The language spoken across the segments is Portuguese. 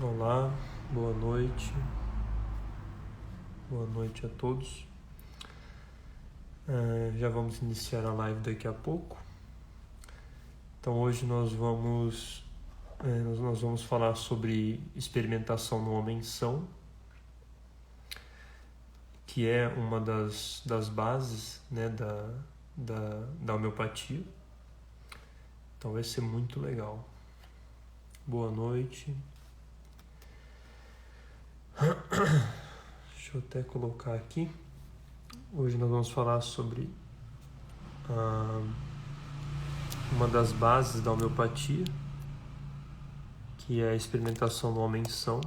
Olá, boa noite a todos. Já vamos iniciar a live daqui a pouco. Então hoje nós vamos falar sobre experimentação no homem-são, que é uma das bases, né, da homeopatia. Então vai ser muito legal. Boa noite. Deixa eu até colocar aqui. Hoje nós vamos falar sobre uma das bases da homeopatia, que é a experimentação no homem-são.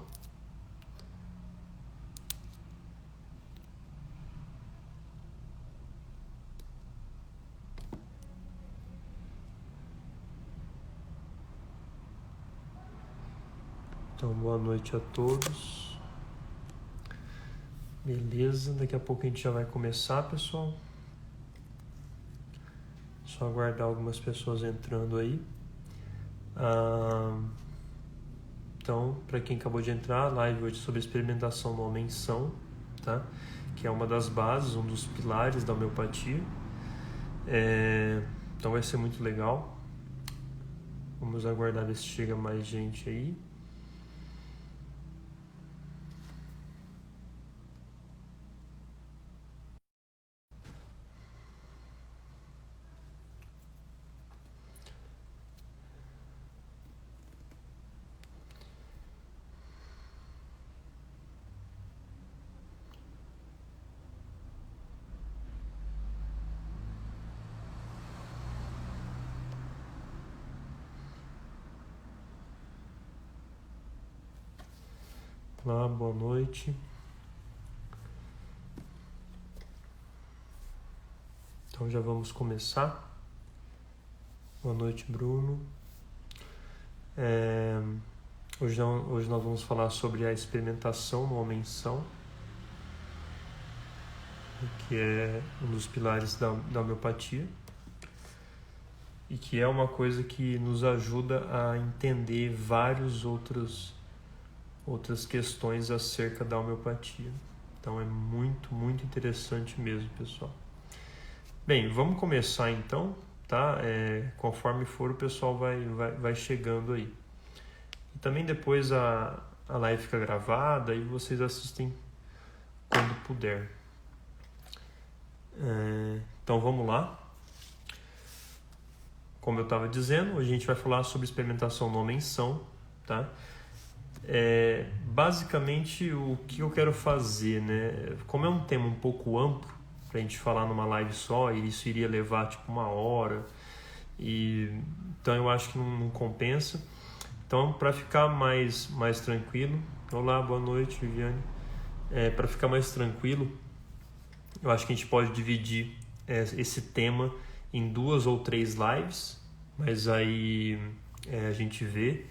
Então, boa noite a todos. Beleza, daqui a pouco a gente já vai começar, pessoal. Só aguardar algumas pessoas entrando aí. Então, para quem acabou de entrar, a live hoje sobre experimentação no homem-são, tá? Que é uma das bases, um dos pilares da homeopatia. Então vai ser muito legal. Vamos aguardar ver se chega mais gente aí. Olá, boa noite. Então já vamos começar. Boa noite, Bruno. Hoje nós vamos falar sobre a experimentação no homem-são, que é um dos pilares da homeopatia e que é uma coisa que nos ajuda a entender várias outras questões acerca da homeopatia. Então é muito, muito interessante mesmo, pessoal. Bem, vamos começar então, tá? Conforme for, o pessoal vai chegando aí. E também depois a live fica gravada e vocês assistem quando puder. Então vamos lá. Como eu estava dizendo, hoje a gente vai falar sobre experimentação no homem-são, tá? Basicamente o que eu quero fazer, né? Como é um tema um pouco amplo para a gente falar numa live só, e isso iria levar tipo 1 hora, então eu acho que não compensa. Então, para ficar mais tranquilo, olá, boa noite, Viviane. Para ficar mais tranquilo, eu acho que a gente pode dividir esse tema em 2 ou 3 lives, mas aí a gente vê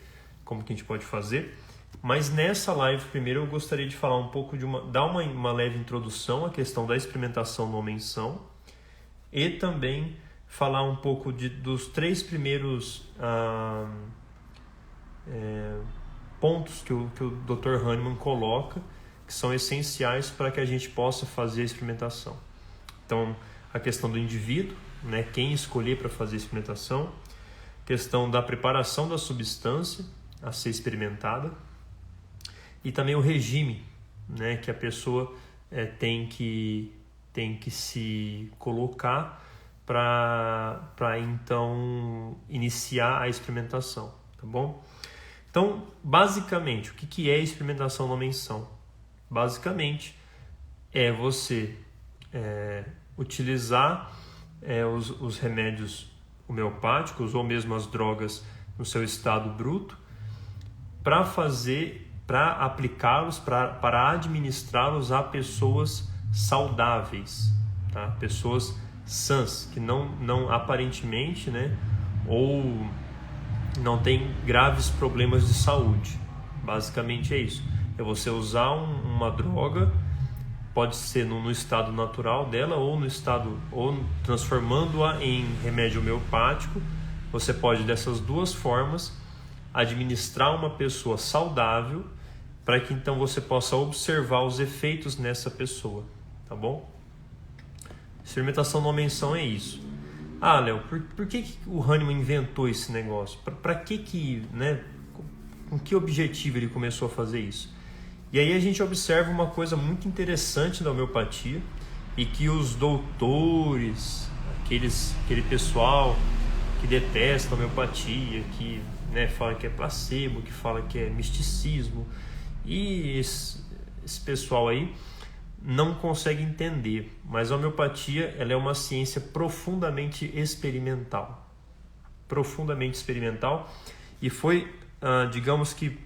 como que a gente pode fazer. Mas nessa live, primeiro, eu gostaria de falar um pouco dar uma leve introdução à questão da experimentação no homem-são e também falar um pouco dos 3 primeiros pontos que o Dr. Hahnemann coloca, que são essenciais para que a gente possa fazer a experimentação. Então, a questão do indivíduo, né, quem escolher para fazer a experimentação, questão da preparação da substância a ser experimentada e também o regime, né, que a pessoa tem que se colocar para então iniciar a experimentação, tá bom? Então, basicamente, o que é experimentação no homem-são? Basicamente, é você utilizar os remédios homeopáticos ou mesmo as drogas no seu estado bruto para aplicá-los, para administrá-los a pessoas saudáveis, tá? Pessoas sãs, que não aparentemente, né, ou não tem graves problemas de saúde. Basicamente é isso. É você usar uma droga, pode ser no estado natural dela ou transformando-a em remédio homeopático. Você pode, dessas 2 formas, administrar uma pessoa saudável para que então você possa observar os efeitos nessa pessoa, tá bom? Experimentação não menção é isso. Ah, Léo, por que o Hahnemann inventou esse negócio? Para que, né? Com que objetivo ele começou a fazer isso? E aí a gente observa uma coisa muito interessante da homeopatia e que os doutores, aquele pessoal que detesta a homeopatia, que, né, fala que é placebo, que fala que é misticismo, e esse pessoal aí não consegue entender. Mas a homeopatia, ela é uma ciência profundamente experimental. Profundamente experimental. E foi, digamos que,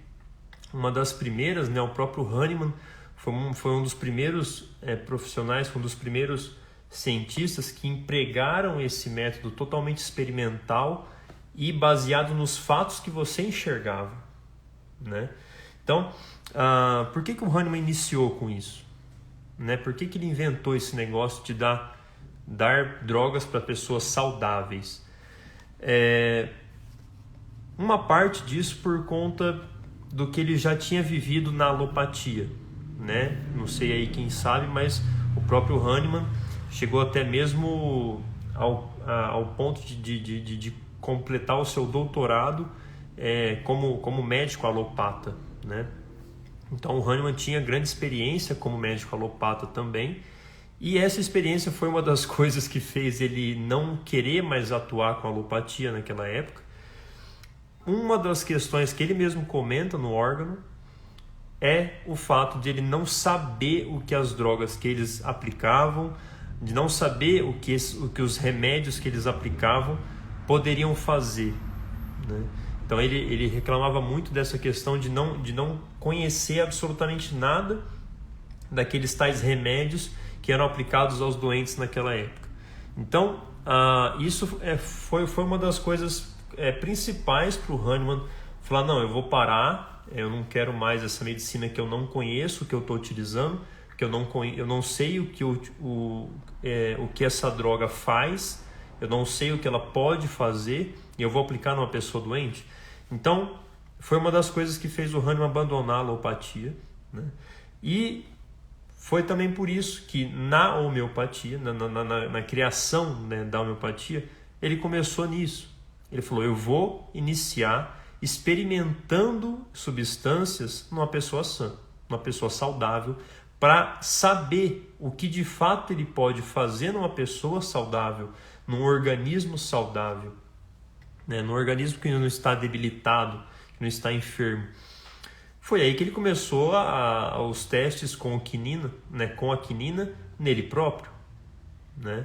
uma das primeiras, né, o próprio Hahnemann foi um dos primeiros profissionais, foi um dos primeiros cientistas que empregaram esse método totalmente experimental e baseado nos fatos que você enxergava, né? Então, por que o Hahnemann iniciou com isso? Né? Por que ele inventou esse negócio de dar drogas para pessoas saudáveis? Uma parte disso por conta do que ele já tinha vivido na alopatia, né? Não sei aí quem sabe, mas o próprio Hahnemann chegou até mesmo ao ponto de completar o seu doutorado como médico alopata, né? Então o Hahnemann tinha grande experiência como médico alopata também, e essa experiência foi uma das coisas que fez ele não querer mais atuar com a alopatia naquela época. Uma das questões que ele mesmo comenta no órgão é o fato de ele não saber o que as drogas que eles aplicavam, de não saber o que os remédios que eles aplicavam poderiam fazer, né? Então ele reclamava muito dessa questão de não conhecer absolutamente nada daqueles tais remédios que eram aplicados aos doentes naquela época. Então isso foi uma das coisas principais para o Hahnemann falar: não, eu vou parar, eu não quero mais essa medicina que eu não conheço, que eu estou utilizando, que eu não sei o que essa droga faz, eu não sei o que ela pode fazer e eu vou aplicar numa pessoa doente. Então, foi uma das coisas que fez o Hahnemann abandonar a alopatia, né? E foi também por isso que na homeopatia, na criação, né, da homeopatia, ele começou nisso. Ele falou: eu vou iniciar experimentando substâncias numa pessoa sã, numa pessoa saudável, para saber o que de fato ele pode fazer numa pessoa saudável, num organismo saudável, né, num organismo que não está debilitado, que não está enfermo. Foi aí que ele começou os testes com quinina, né, com a quinina nele próprio, né?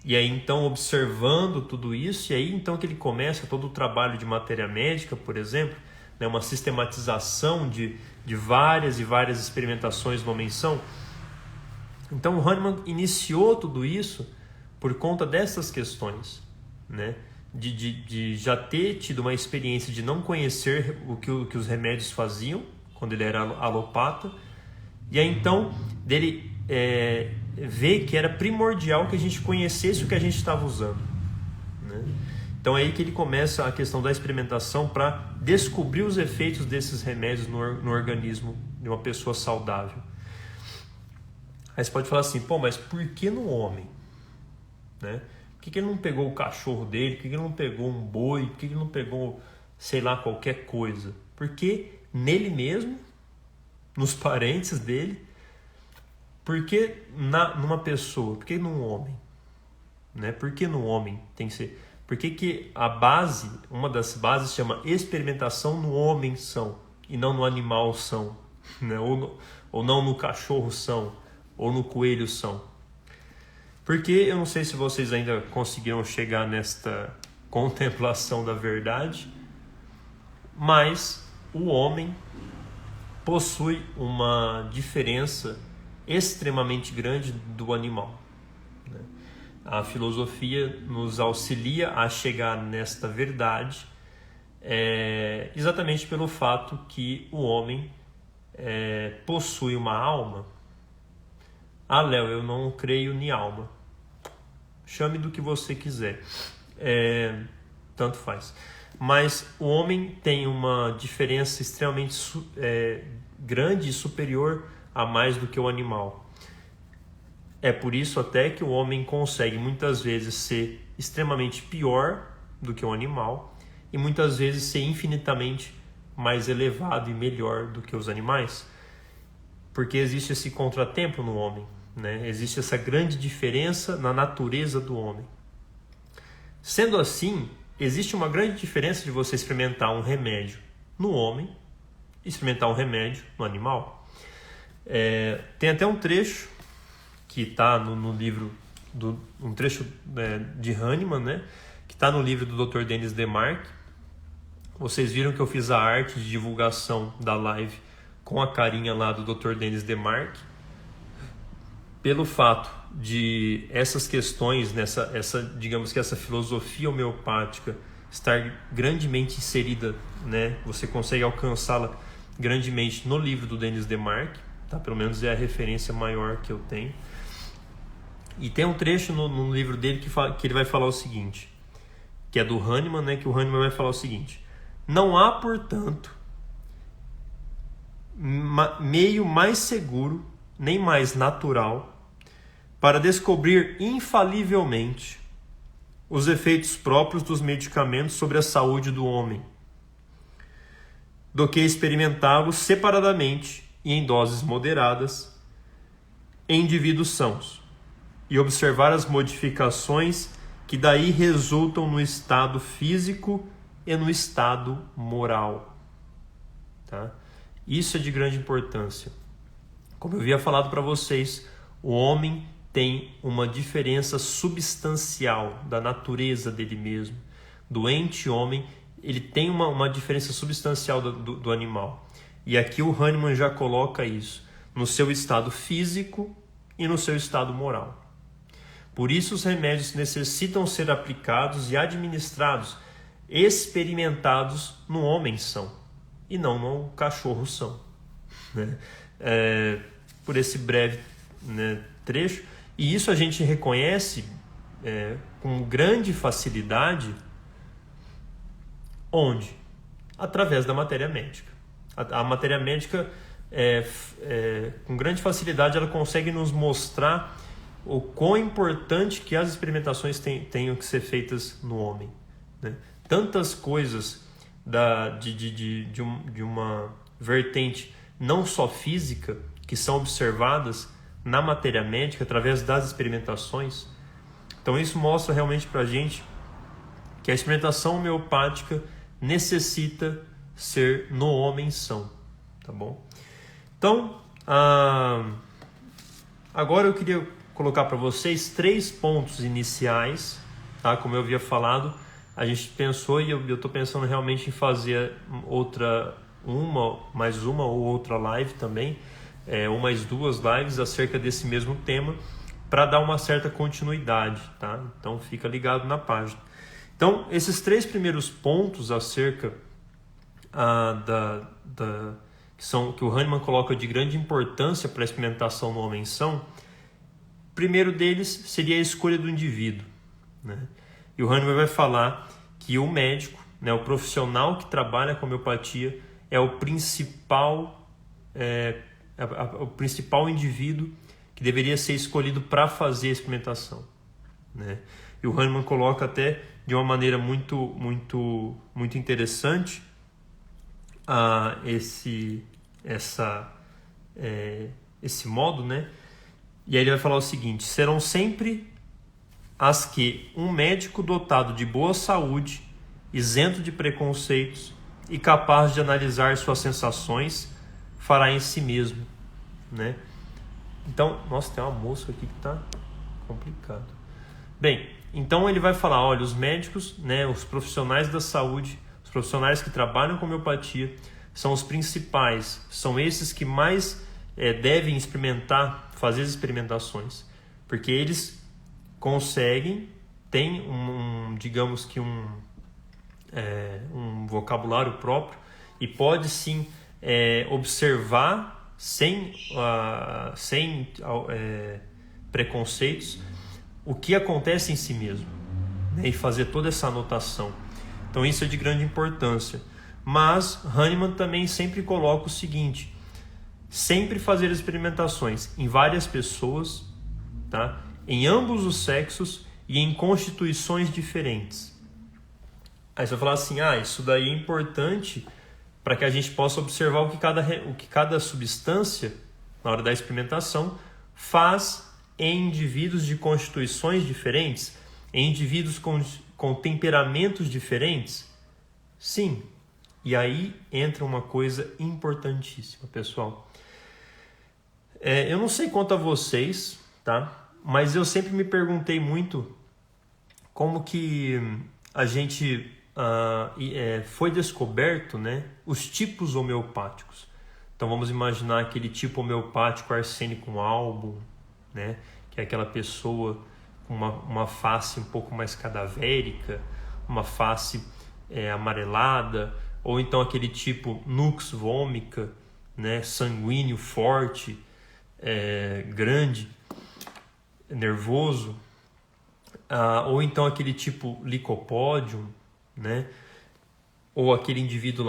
E aí então, observando tudo isso, e aí então que ele começa todo o trabalho de matéria médica, por exemplo, né, uma sistematização de várias e várias experimentações numa menção. Então o Hahnemann iniciou tudo isso por conta dessas questões, né? De já ter tido uma experiência de não conhecer o que os remédios faziam quando ele era alopata, e aí então dele ver que era primordial que a gente conhecesse o que a gente estava usando, né? Então é aí que ele começa a questão da experimentação para descobrir os efeitos desses remédios no organismo de uma pessoa saudável. Aí você pode falar assim: pô, mas por que no homem, né? Por que ele não pegou o cachorro dele? Por que ele não pegou um boi? Por que ele não pegou, sei lá, qualquer coisa? Porque nele mesmo, nos parentes dele. Por que numa pessoa? Por que num homem? Né? Por que no homem tem que ser? Por que a base, uma das bases chama experimentação no homem são e não no animal são, né? Ou não no cachorro são, ou no coelho são? Porque eu não sei se vocês ainda conseguiram chegar nesta contemplação da verdade, mas o homem possui uma diferença extremamente grande do animal, né? A filosofia nos auxilia a chegar nesta verdade, exatamente pelo fato que o homem possui uma alma. Ah, Léo, eu não creio em alma. Chame do que você quiser, tanto faz. mas o homem tem uma diferença extremamente grande e superior a mais do que o animal. É por isso até que o homem consegue muitas vezes ser extremamente pior do que o animal e muitas vezes ser infinitamente mais elevado e melhor do que os animais, porque existe esse contratempo no homem, né? Existe essa grande diferença na natureza do homem. Sendo assim, existe uma grande diferença de você experimentar um remédio no homem e experimentar um remédio no animal. Tem até um trecho que está no livro, um trecho de Hahnemann, né? Que está no livro do Dr. Denis Demarque. Vocês viram que eu fiz a arte de divulgação da live com a carinha lá do Dr. Denis Demarque. Pelo fato de essas questões, digamos que essa filosofia homeopática estar grandemente inserida, né? Você consegue alcançá-la grandemente no livro do Denis Demarque, tá? Pelo menos é a referência maior que eu tenho. E tem um trecho no livro dele que ele vai falar o seguinte, que é do Hahnemann, né? Que o Hahnemann vai falar o seguinte: não há, portanto, meio mais seguro nem mais natural para descobrir infalivelmente os efeitos próprios dos medicamentos sobre a saúde do homem, do que experimentá-los separadamente e em doses moderadas em indivíduos sãos, e observar as modificações que daí resultam no estado físico e no estado moral. Tá? Isso é de grande importância. Como eu havia falado para vocês, o homem tem uma diferença substancial da natureza dele mesmo. Doente homem, ele tem uma diferença substancial do animal. E aqui o Hahnemann já coloca isso no seu estado físico e no seu estado moral. Por isso os remédios necessitam ser aplicados e administrados, experimentados no homem são, e não no cachorro são. Né? Por esse breve, né, trecho. E isso a gente reconhece com grande facilidade. Onde? Através da matéria médica. A matéria médica, com grande facilidade, ela consegue nos mostrar o quão importante que as experimentações tenham que ser feitas no homem. Né? Tantas coisas de uma vertente não só física, que são observadas na matéria médica através das experimentações. Então isso mostra realmente para a gente que a experimentação homeopática necessita ser no homem são, tá bom? Então, agora eu queria colocar para vocês 3 pontos iniciais, tá? Como eu havia falado, a gente pensou e eu estou pensando realmente em fazer mais uma ou outra live também, ou mais 2 lives acerca desse mesmo tema, para dar uma certa continuidade, tá? Então fica ligado na página. Então, esses 3 primeiros pontos acerca que o Hahnemann coloca de grande importância para a experimentação no homem são, o primeiro deles seria a escolha do indivíduo. Né? E o Hahnemann vai falar que o médico, né, o profissional que trabalha com homeopatia, é o principal indivíduo que deveria ser escolhido para fazer a experimentação. Né? E o Hahnemann coloca até de uma maneira muito, muito, muito interessante esse modo, né? E aí ele vai falar o seguinte: serão sempre as que um médico dotado de boa saúde, isento de preconceitos e capaz de analisar suas sensações fará em si mesmo, né? Então, nossa, tem uma mosca aqui que está complicado. Bem, então ele vai falar, olha, os médicos, né, os profissionais da saúde, os profissionais que trabalham com homeopatia, são os principais, são esses que mais devem fazer as experimentações, porque eles conseguem, têm digamos que um vocabulário próprio e pode sim observar sem preconceitos o que acontece em si mesmo, né, e fazer toda essa anotação. Então isso é de grande importância. Mas Hahnemann também sempre coloca o seguinte: sempre fazer experimentações em várias pessoas, tá? Em ambos os sexos e em constituições diferentes. Aí você vai falar assim, isso daí é importante para que a gente possa observar o que cada substância, na hora da experimentação, faz em indivíduos de constituições diferentes, em indivíduos com temperamentos diferentes. Sim, e aí entra uma coisa importantíssima, pessoal. Eu não sei quanto a vocês, tá? Mas eu sempre me perguntei muito como que a gente foi descoberto, né, os tipos homeopáticos. Então vamos imaginar aquele tipo homeopático arsênico albo, né, que é aquela pessoa com uma face um pouco mais cadavérica, uma face amarelada, ou então aquele tipo nux vomica, né, sanguíneo, forte, grande, nervoso, ou então aquele tipo licopodium, né, ou aquele indivíduo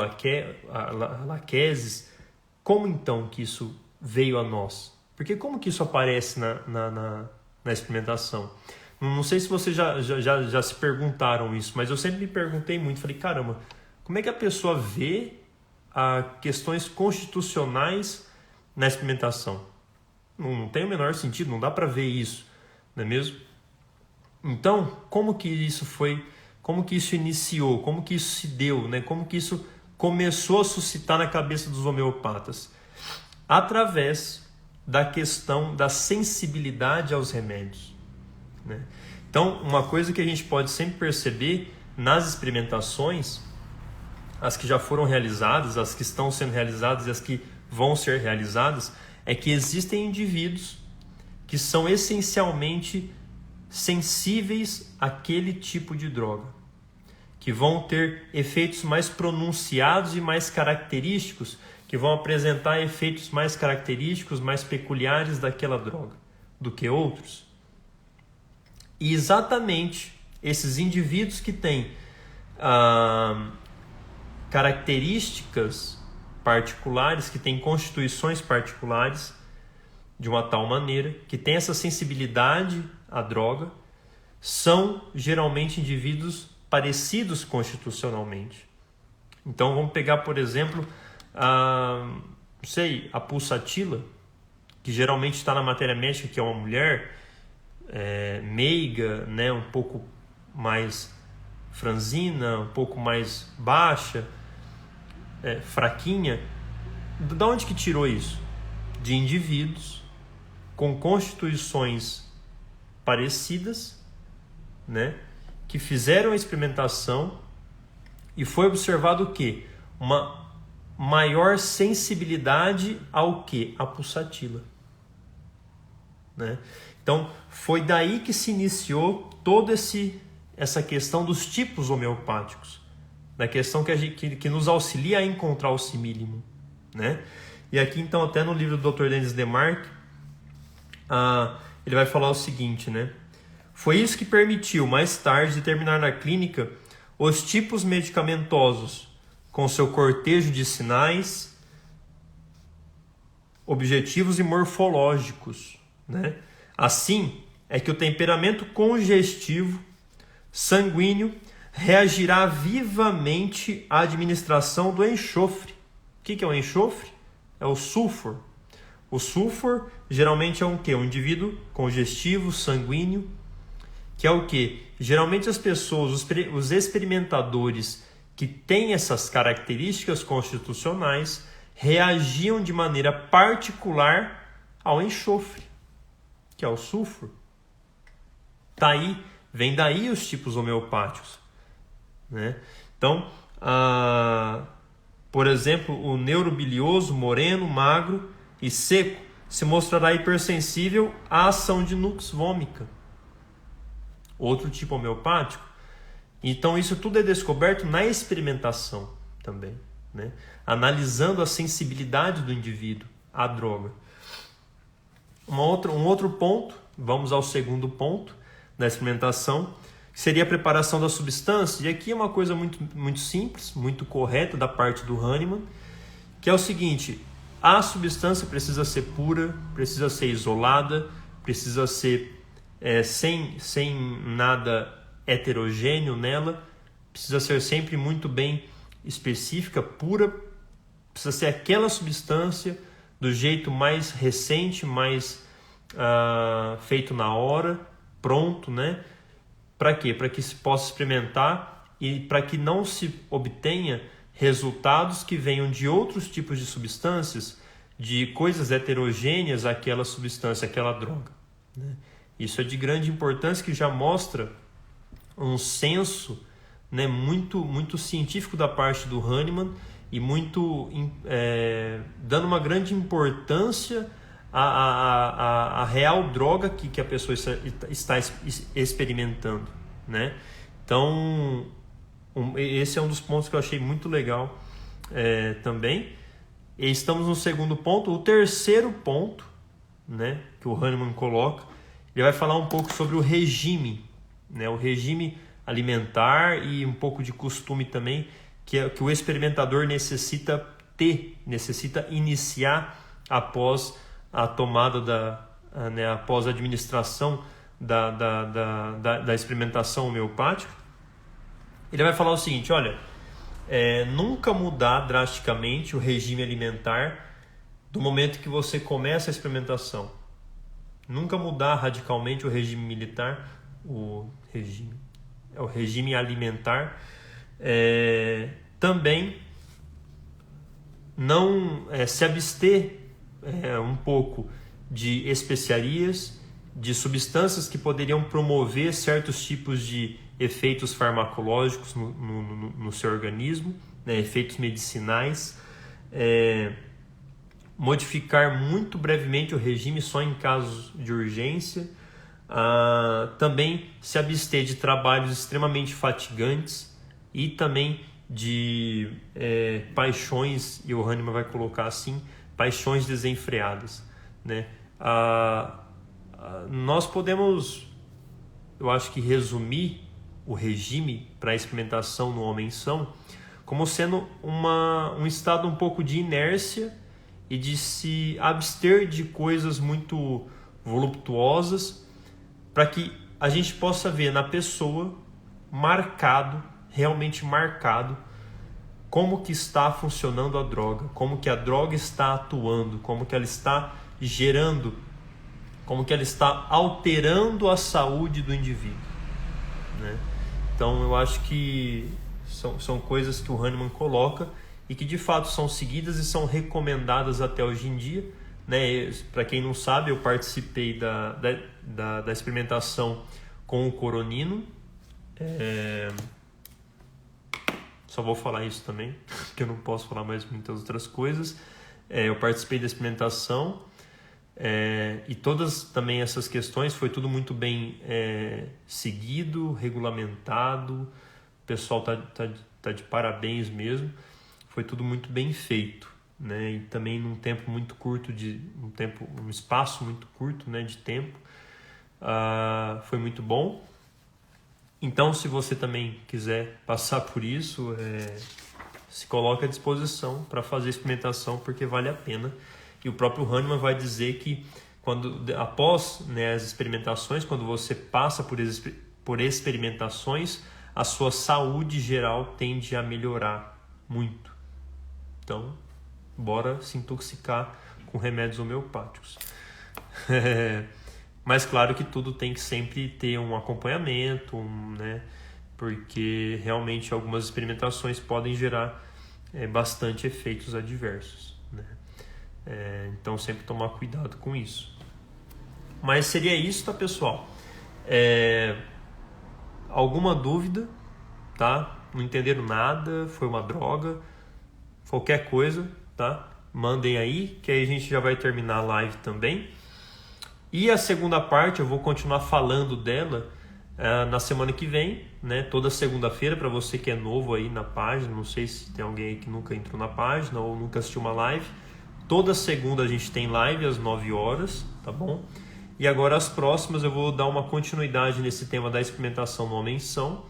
laquesis. Como então que isso veio a nós? Porque como que isso aparece na experimentação? Não sei se vocês já se perguntaram isso, mas eu sempre me perguntei muito. Falei, caramba, como é que a pessoa vê questões constitucionais na experimentação? Não tem o menor sentido, não dá para ver isso, não é mesmo? Então, como que isso iniciou, como que isso se deu, né? Como que isso começou a suscitar na cabeça dos homeopatas? Através da questão da sensibilidade aos remédios, né? Então, uma coisa que a gente pode sempre perceber nas experimentações, as que já foram realizadas, as que estão sendo realizadas e as que vão ser realizadas, é que existem indivíduos que são essencialmente sensíveis àquele tipo de droga, que vão ter efeitos mais pronunciados e mais característicos, que vão apresentar efeitos mais característicos, mais peculiares daquela droga, do que outros. E exatamente esses indivíduos que têm características particulares, que têm constituições particulares, de uma tal maneira, que têm essa sensibilidade à droga, são geralmente indivíduos parecidos constitucionalmente. Então vamos pegar, por exemplo, a pulsatila, que geralmente está na matéria médica, que é uma mulher meiga, né, um pouco mais franzina, um pouco mais baixa, fraquinha. De onde que tirou isso? De indivíduos com constituições parecidas, né, que fizeram a experimentação e foi observado o quê? Uma maior sensibilidade ao quê? A pulsatila, né? Então, foi daí que se iniciou toda essa questão dos tipos homeopáticos, da questão que nos auxilia a encontrar o simílimo, né? E aqui, então, até no livro do Dr. Denis Demarque, ele vai falar o seguinte, né? Foi isso que permitiu, mais tarde, determinar na clínica os tipos medicamentosos, com seu cortejo de sinais, objetivos e morfológicos, né? Assim, é que o temperamento congestivo sanguíneo reagirá vivamente à administração do enxofre. O que é o enxofre? É o sulfur. O sulfur geralmente é um quê? Um indivíduo congestivo, sanguíneo, que é o quê? Geralmente as pessoas, os experimentadores que têm essas características constitucionais, reagiam de maneira particular ao enxofre, que é o sulfur. Vem daí os tipos homeopáticos, né? Então, por exemplo, o neurobilioso, moreno, magro e seco se mostrará hipersensível à ação de nux vomica, outro tipo homeopático. Então isso tudo é descoberto na experimentação também, né? Analisando a sensibilidade do indivíduo à droga. Um outro ponto, vamos ao segundo ponto da experimentação, seria a preparação da substância. E aqui é uma coisa muito, muito simples, muito correta da parte do Hahnemann, que é o seguinte: a substância precisa ser pura, precisa ser isolada, precisa ser sem nada heterogêneo nela, precisa ser sempre muito bem específica, pura, precisa ser aquela substância do jeito mais recente, mais feito na hora, pronto, né? Para quê? Para que se possa experimentar e para que não se obtenha resultados que venham de outros tipos de substâncias, de coisas heterogêneas àquela substância, àquela droga, né? Isso é de grande importância, que já mostra um senso, né, muito, muito científico da parte do Hahnemann e muito dando uma grande importância à real droga que a pessoa está experimentando, né? Então, esse é um dos pontos que eu achei muito legal também. E estamos no segundo ponto. O terceiro ponto, né, que o Hahnemann coloca, ele vai falar um pouco sobre o regime, né, o regime alimentar e um pouco de costume também, que o experimentador necessita iniciar após a tomada após a administração da experimentação homeopática. Ele vai falar o seguinte: olha, nunca mudar drasticamente o regime alimentar do momento que você começa a experimentação. Nunca mudar radicalmente o regime militar, o regime alimentar. Também não se abster um pouco de especiarias, de substâncias que poderiam promover certos tipos de efeitos farmacológicos no seu organismo, né, efeitos medicinais. Modificar muito brevemente o regime só em casos de urgência. Também se abster de trabalhos extremamente fatigantes e também de paixões, e o Hahnemann vai colocar assim, paixões desenfreadas, né? Nós podemos, eu acho que, resumir o regime para a experimentação no homem-são como sendo um estado um pouco de inércia e de se abster de coisas muito voluptuosas, para que a gente possa ver na pessoa realmente marcado, como que está funcionando a droga, como que a droga está atuando, como que ela está gerando, como que ela está alterando a saúde do indivíduo, né? Então eu acho que são coisas que o Hahnemann coloca e que de fato são seguidas e são recomendadas até hoje em dia, né? Para quem não sabe, eu participei da experimentação com o coronino. Só vou falar isso também, porque eu não posso falar mais muitas outras coisas. Eu participei da experimentação e todas também essas questões foi tudo muito bem seguido, regulamentado. O pessoal tá de parabéns mesmo. Foi tudo muito bem feito, né? E também num tempo muito curto, um espaço muito curto, né, de tempo. Foi muito bom. Então, se você também quiser passar por isso, se coloque à disposição para fazer a experimentação, porque vale a pena. E o próprio Hahnemann vai dizer que após, né, as experimentações, quando você passa por experimentações, a sua saúde geral tende a melhorar muito. Então, bora se intoxicar com remédios homeopáticos. Mas claro que tudo tem que sempre ter um acompanhamento, né? Porque realmente algumas experimentações podem gerar bastante efeitos adversos, né? Então sempre tomar cuidado com isso. Mas seria isso, tá, pessoal? Alguma dúvida, tá? Não entenderam nada, foi uma droga, qualquer coisa, tá? Mandem aí, que aí a gente já vai terminar a live também. E a segunda parte eu vou continuar falando dela na semana que vem, né? Toda segunda-feira, para você que é novo aí na página. Não sei se tem alguém aí que nunca entrou na página ou nunca assistiu uma live. Toda segunda a gente tem live às 9 horas, tá bom? E agora as próximas eu vou dar uma continuidade nesse tema da experimentação no homem-são,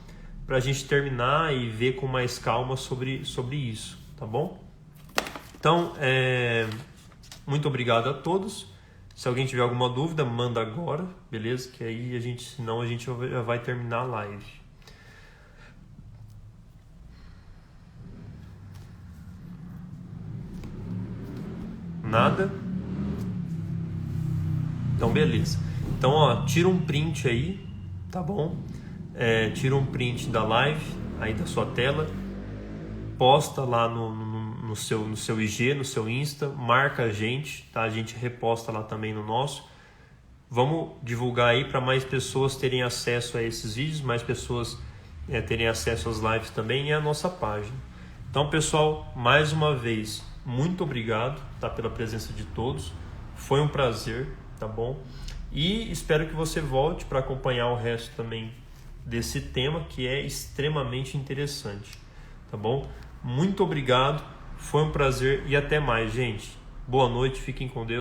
para a gente terminar e ver com mais calma sobre isso, tá bom? Então, muito obrigado a todos. Se alguém tiver alguma dúvida, manda agora, beleza? Que aí senão a gente já vai terminar a live. Nada? Então, beleza. Então, ó, tira um print aí, tá bom? Tira um print da live, aí da sua tela, posta lá no seu IG, no seu Insta, marca a gente, tá? A gente reposta lá também no nosso. Vamos divulgar aí para mais pessoas terem acesso a esses vídeos, mais pessoas terem acesso às lives também e à nossa página. Então, pessoal, mais uma vez, muito obrigado, tá, pela presença de todos. Foi um prazer, tá bom? E espero que você volte para acompanhar o resto também desse tema, que é extremamente interessante, tá bom? Muito obrigado, foi um prazer e até mais, gente. Boa noite, fiquem com Deus.